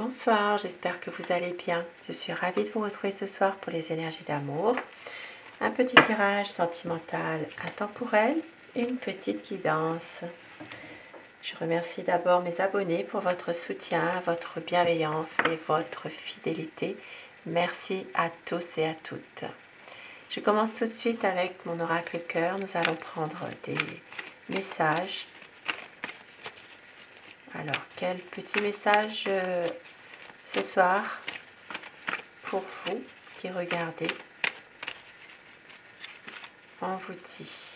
Bonsoir, j'espère que vous allez bien. Je suis ravie de vous retrouver ce soir pour les énergies d'amour. Un petit tirage sentimental intemporel et une petite guidance. Je remercie d'abord mes abonnés pour votre soutien, votre bienveillance et votre fidélité. Merci à tous et à toutes. Je commence tout de suite avec mon oracle cœur. Nous allons prendre des messages. Alors, quel petit message ce soir pour vous qui regardez? On vous dit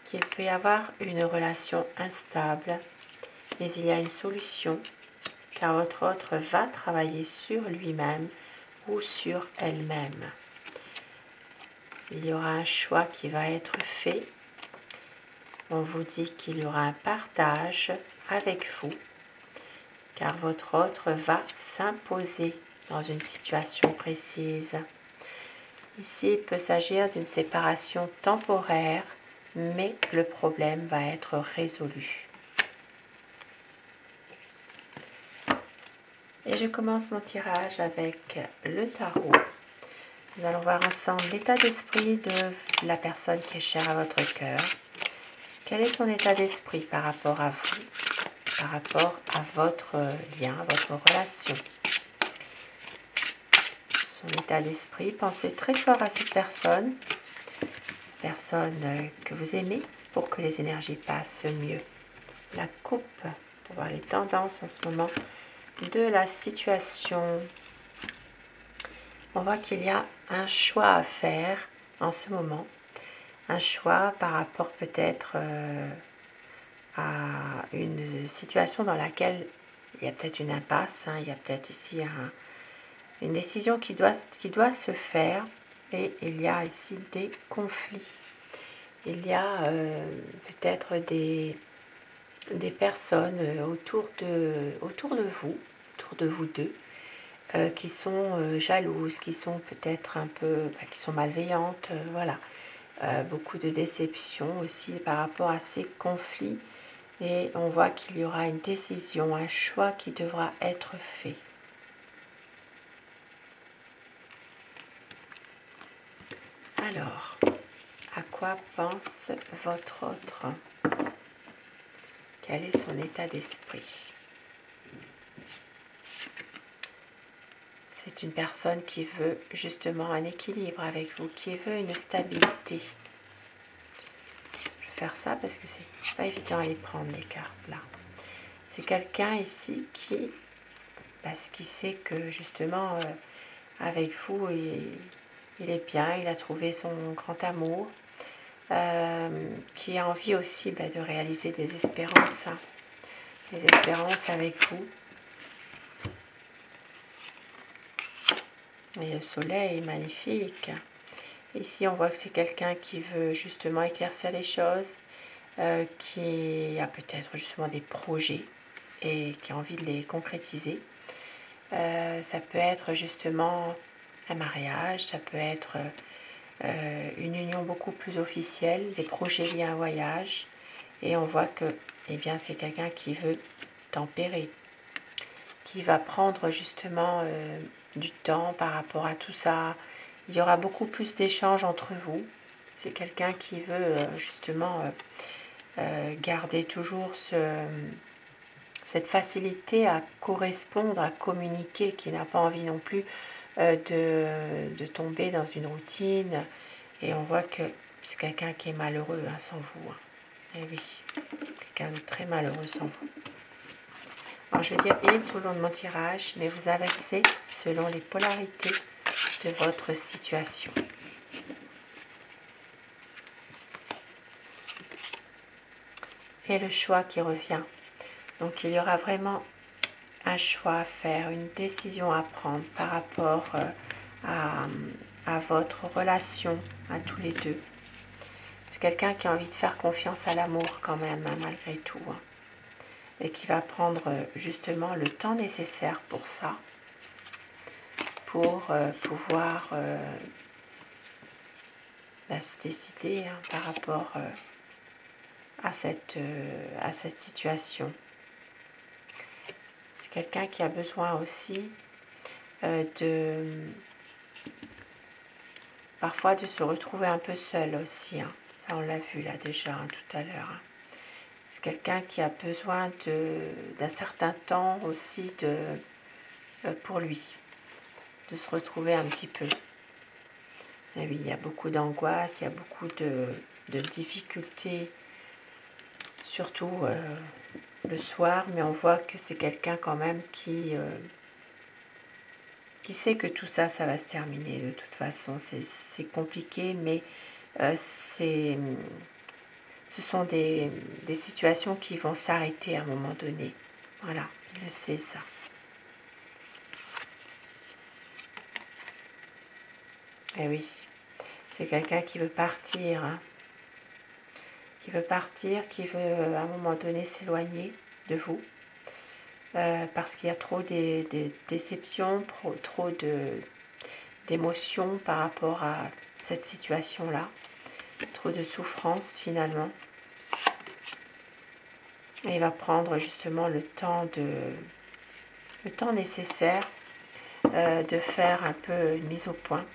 qu'il peut y avoir une relation instable, mais il y a une solution, car votre autre va travailler sur lui-même ou sur elle-même. Il y aura un choix qui va être fait. On vous dit qu'il y aura un partage avec vous, car votre autre va s'imposer dans une situation précise. Ici, il peut s'agir d'une séparation temporaire, mais le problème va être résolu. Et je commence mon tirage avec le tarot. Nous allons voir ensemble l'état d'esprit de la personne qui est chère à votre cœur. Quel est son état d'esprit par rapport à vous, par rapport à votre lien, à votre relation? Son état d'esprit, pensez très fort à cette personne que vous aimez pour que les énergies passent mieux. La coupe, pour voir les tendances en ce moment de la situation. On voit qu'il y a un choix à faire en ce moment. Un choix par rapport peut-être à une situation dans laquelle il y a peut-être une impasse. Il y a peut-être ici une décision qui doit se faire. Et il y a ici des conflits. Il y a peut-être des personnes autour de vous deux, qui sont jalouses, qui sont peut-être un peu, qui sont malveillantes, voilà. Beaucoup de déception aussi par rapport à ces conflits. Et on voit qu'il y aura une décision, un choix qui devra être fait. Alors, à quoi pense votre autre? Quel est son état d'esprit? C'est une personne qui veut justement un équilibre avec vous, qui veut une stabilité. Je vais faire ça parce que c'est pas évident à les prendre, les cartes là. C'est quelqu'un ici qui, parce qu'il sait que justement avec vous, il est bien, il a trouvé son grand amour, qui a envie aussi de réaliser des espérances, des espérances avec vous. Et le soleil est magnifique. Ici, on voit que c'est quelqu'un qui veut justement éclaircir les choses, qui a peut-être justement des projets et qui a envie de les concrétiser. Ça peut être justement un mariage, ça peut être une union beaucoup plus officielle, des projets liés à un voyage. Et on voit que c'est quelqu'un qui veut tempérer, qui va prendre justement du temps par rapport à tout ça. Il y aura beaucoup plus d'échanges entre vous. C'est quelqu'un qui veut justement garder toujours cette facilité à correspondre, à communiquer, qui n'a pas envie non plus de tomber dans une routine. Et on voit que c'est quelqu'un qui est malheureux sans vous. Et oui, quelqu'un de très malheureux sans vous. Alors je vais dire il tout le long de mon tirage, mais vous avancez selon les polarités de votre situation. Et le choix qui revient. Donc il y aura vraiment un choix à faire, une décision à prendre par rapport à votre relation à tous les deux. C'est quelqu'un qui a envie de faire confiance à l'amour quand même, malgré tout. Et qui va prendre justement le temps nécessaire pour ça, pour pouvoir se décider par rapport à cette situation. C'est quelqu'un qui a besoin aussi parfois de se retrouver un peu seul aussi. Hein. Ça, on l'a vu là déjà tout à l'heure. Hein. C'est quelqu'un qui a besoin d'un certain temps aussi pour lui, de se retrouver un petit peu. Et oui, il y a beaucoup d'angoisse, il y a beaucoup de difficultés, surtout le soir, mais on voit que c'est quelqu'un quand même qui sait que tout ça, ça va se terminer de toute façon. C'est compliqué, mais ce sont des situations qui vont s'arrêter à un moment donné. Voilà, il le sait ça. Et oui, c'est quelqu'un qui veut partir, hein, qui veut à un moment donné s'éloigner de vous, parce qu'il y a trop de déceptions, trop d'émotions par rapport à cette situation-là, trop de souffrance finalement. Et il va prendre justement le temps nécessaire de faire un peu une mise au point.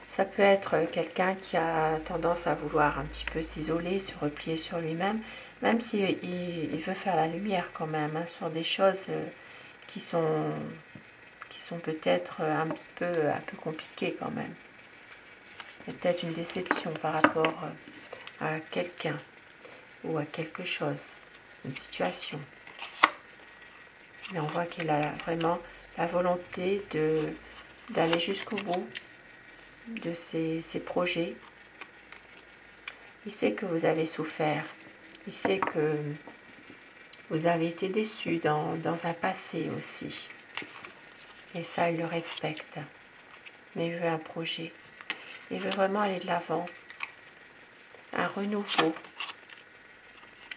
Ça peut être quelqu'un qui a tendance à vouloir un petit peu s'isoler, se replier sur lui-même, même s'il veut faire la lumière quand même, hein, sur des choses qui sont peut-être un peu compliquées quand même. Peut-être une déception par rapport à quelqu'un ou à quelque chose, une situation. Mais on voit qu'il a vraiment la volonté d'aller jusqu'au bout de ses projets. Il sait que vous avez souffert. Il sait que vous avez été déçus dans un passé aussi. Et ça, il le respecte. Mais il veut un projet. Il veut vraiment aller de l'avant. Un renouveau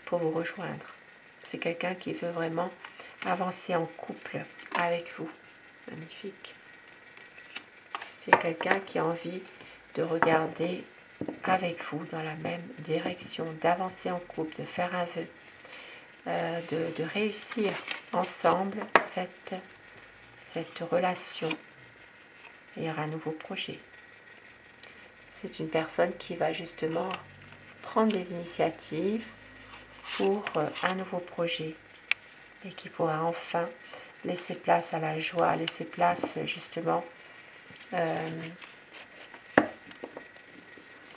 pour vous rejoindre. C'est quelqu'un qui veut vraiment avancer en couple avec vous. Magnifique. C'est quelqu'un qui a envie de regarder avec vous dans la même direction, d'avancer en couple, de faire un vœu, de réussir ensemble cette relation. Il y aura un nouveau projet. C'est une personne qui va justement prendre des initiatives pour un nouveau projet et qui pourra enfin laisser place à la joie, laisser place justement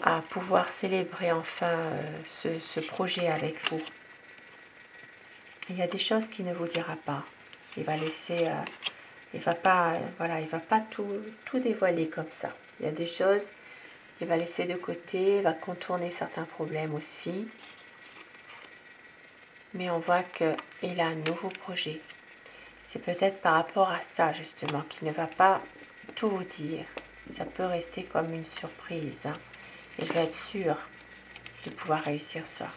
à pouvoir célébrer enfin ce projet avec vous. Il y a des choses qu'il ne vous dira pas. Il va laisser, il va pas tout dévoiler comme ça. Il y a des choses qu'il va laisser de côté, il va contourner certains problèmes aussi. Mais on voit qu'il a un nouveau projet. C'est peut-être par rapport à ça justement qu'il ne va pas tout vous dire. Ça peut rester comme une surprise. Hein. Il va être sûr de pouvoir réussir ça.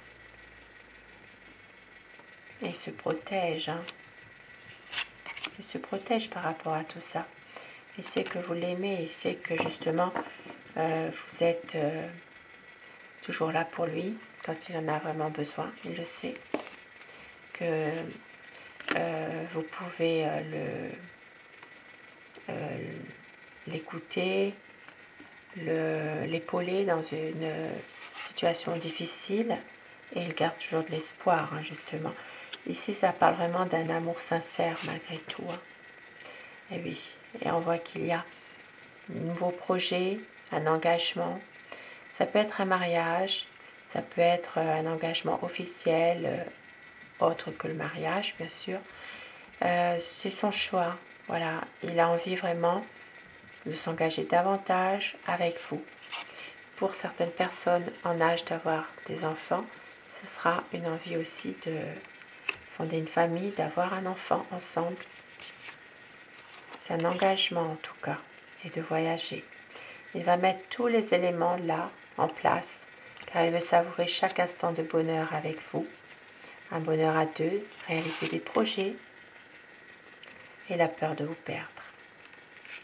Et il se protège. Hein. Il se protège par rapport à tout ça. Il sait que vous l'aimez. Il sait que justement vous êtes toujours là pour lui quand il en a vraiment besoin. Il le sait. Que vous pouvez l'écouter, l'épauler dans une situation difficile, et il garde toujours de l'espoir, hein, justement. Ici, ça parle vraiment d'un amour sincère malgré tout. Hein. Et oui, et on voit qu'il y a un nouveau projet, un engagement. Ça peut être un mariage, ça peut être un engagement officiel, autre que le mariage, bien sûr. C'est son choix. Voilà, il a envie vraiment de s'engager davantage avec vous. Pour certaines personnes en âge d'avoir des enfants, ce sera une envie aussi de fonder une famille, d'avoir un enfant ensemble. C'est un engagement en tout cas, et de voyager. Il va mettre tous les éléments là en place, car il veut savourer chaque instant de bonheur avec vous. Un bonheur à deux, réaliser des projets et la peur de vous perdre.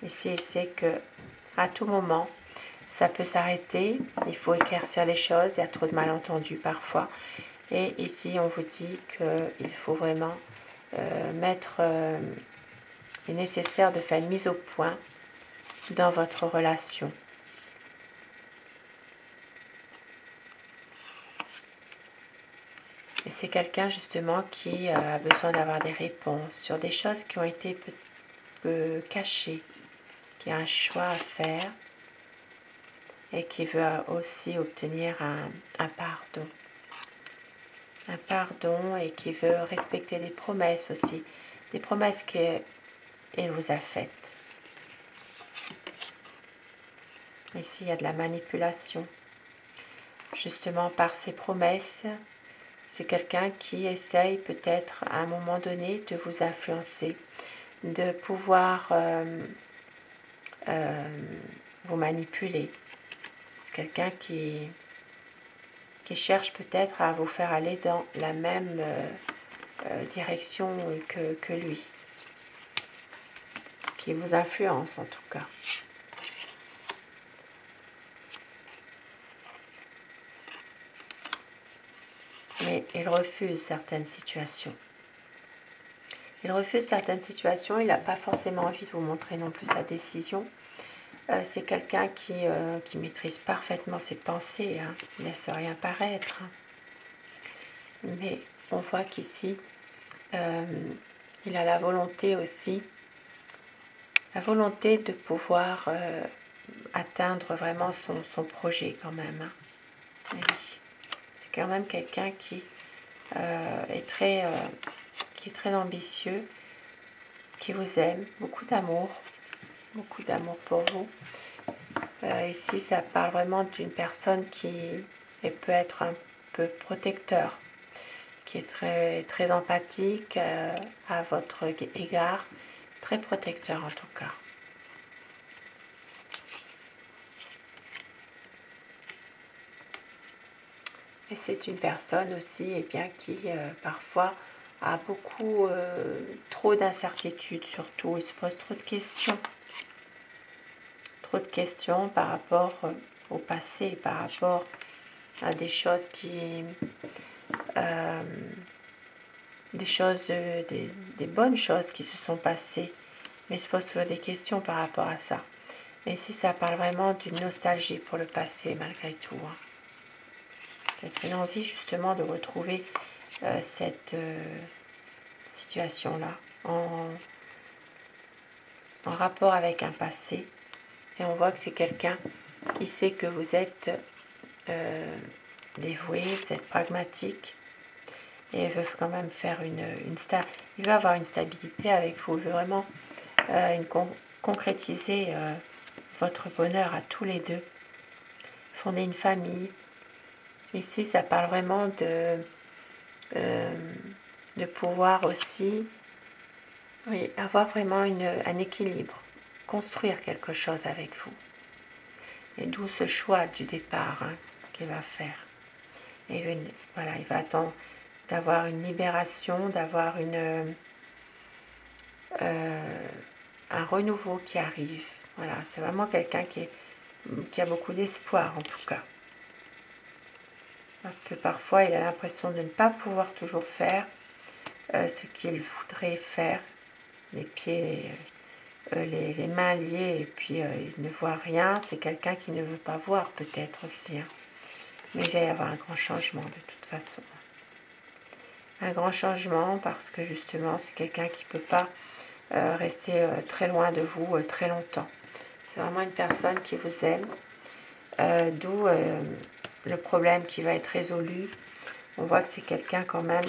Ici, il sait que à tout moment, ça peut s'arrêter. Il faut éclaircir les choses. Il y a trop de malentendus parfois. Et ici, on vous dit qu'il faut vraiment il est nécessaire de faire une mise au point dans votre relation. Et c'est quelqu'un justement qui a besoin d'avoir des réponses sur des choses qui ont été cachées, qui a un choix à faire et qui veut aussi obtenir un pardon. Un pardon et qui veut respecter des promesses aussi, des promesses qu'il vous a faites. Ici, il y a de la manipulation. Justement, par ces promesses, c'est quelqu'un qui essaye peut-être à un moment donné de vous influencer, de pouvoir vous manipuler. C'est quelqu'un qui cherche peut-être à vous faire aller dans la même direction que lui, qui vous influence en tout cas. Mais il refuse certaines situations. Il refuse certaines situations, il n'a pas forcément envie de vous montrer non plus sa décision. C'est quelqu'un qui maîtrise parfaitement ses pensées, hein. Il ne laisse rien paraître. Hein. Mais on voit qu'ici, il a la volonté aussi, la volonté de pouvoir atteindre vraiment son projet quand même. Hein. Oui. C'est quand même quelqu'un qui est très ambitieux, qui vous aime, beaucoup d'amour pour vous. Ici, ça parle vraiment d'une personne qui peut être un peu protecteur, qui est très empathique à votre égard, très protecteur en tout cas. Et c'est une personne aussi qui parfois a beaucoup trop d'incertitudes surtout, il se pose trop de questions. Trop de questions par rapport au passé, par rapport à des choses des bonnes choses qui se sont passées, mais il se pose toujours des questions par rapport à ça. Et ici, ça parle vraiment d'une nostalgie pour le passé, malgré tout. Hein. Peut-être une envie, justement, de retrouver cette situation-là en rapport avec un passé. Et on voit que c'est quelqu'un qui sait que vous êtes dévoué, vous êtes pragmatique. Et il veut quand même faire il veut avoir une stabilité avec vous. Il veut vraiment concrétiser votre bonheur à tous les deux. Fonder une famille. Ici, ça parle vraiment de pouvoir aussi avoir vraiment un équilibre. Construire quelque chose avec vous. Et d'où ce choix du départ qu'il va faire. Et il va attendre d'avoir une libération, d'avoir un renouveau qui arrive. Voilà, c'est vraiment quelqu'un qui a beaucoup d'espoir en tout cas. Parce que parfois il a l'impression de ne pas pouvoir toujours faire ce qu'il voudrait faire. Les pieds, les mains liées et puis il ne voit rien. C'est quelqu'un qui ne veut pas voir peut-être aussi. Hein. Mais il va y avoir un grand changement de toute façon. Un grand changement parce que justement c'est quelqu'un qui ne peut pas rester très loin de vous très longtemps. C'est vraiment une personne qui vous aime, d'où le problème qui va être résolu. On voit que c'est quelqu'un quand même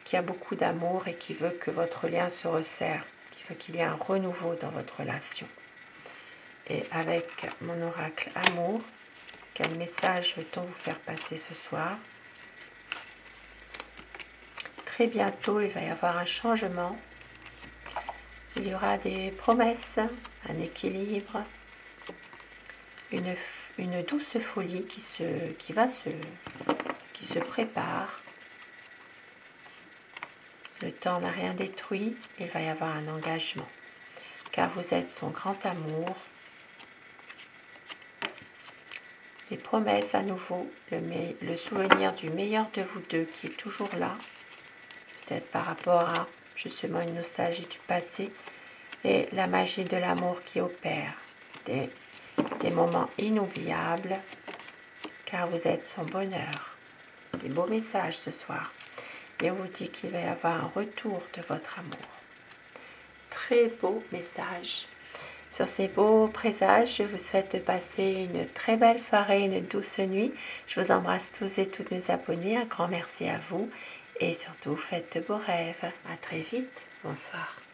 qui a beaucoup d'amour et qui veut que votre lien se resserre, qui veut qu'il y ait un renouveau dans votre relation. Et avec mon oracle amour, quel message veut-on vous faire passer ce soir ? Très bientôt, il va y avoir un changement. Il y aura des promesses, un équilibre, une douce folie qui se prépare. Le temps n'a rien détruit, il va y avoir un engagement, car vous êtes son grand amour. Les promesses à nouveau, le souvenir du meilleur de vous deux qui est toujours là, peut-être par rapport à justement une nostalgie du passé et la magie de l'amour qui opère. Des moments inoubliables car vous êtes son bonheur. Des beaux messages ce soir. Et on vous dit qu'il va y avoir un retour de votre amour. Très beau message. Sur ces beaux présages, je vous souhaite de passer une très belle soirée, une douce nuit. Je vous embrasse tous et toutes mes abonnés. Un grand merci à vous. Et surtout, faites de beaux rêves. À très vite. Bonsoir.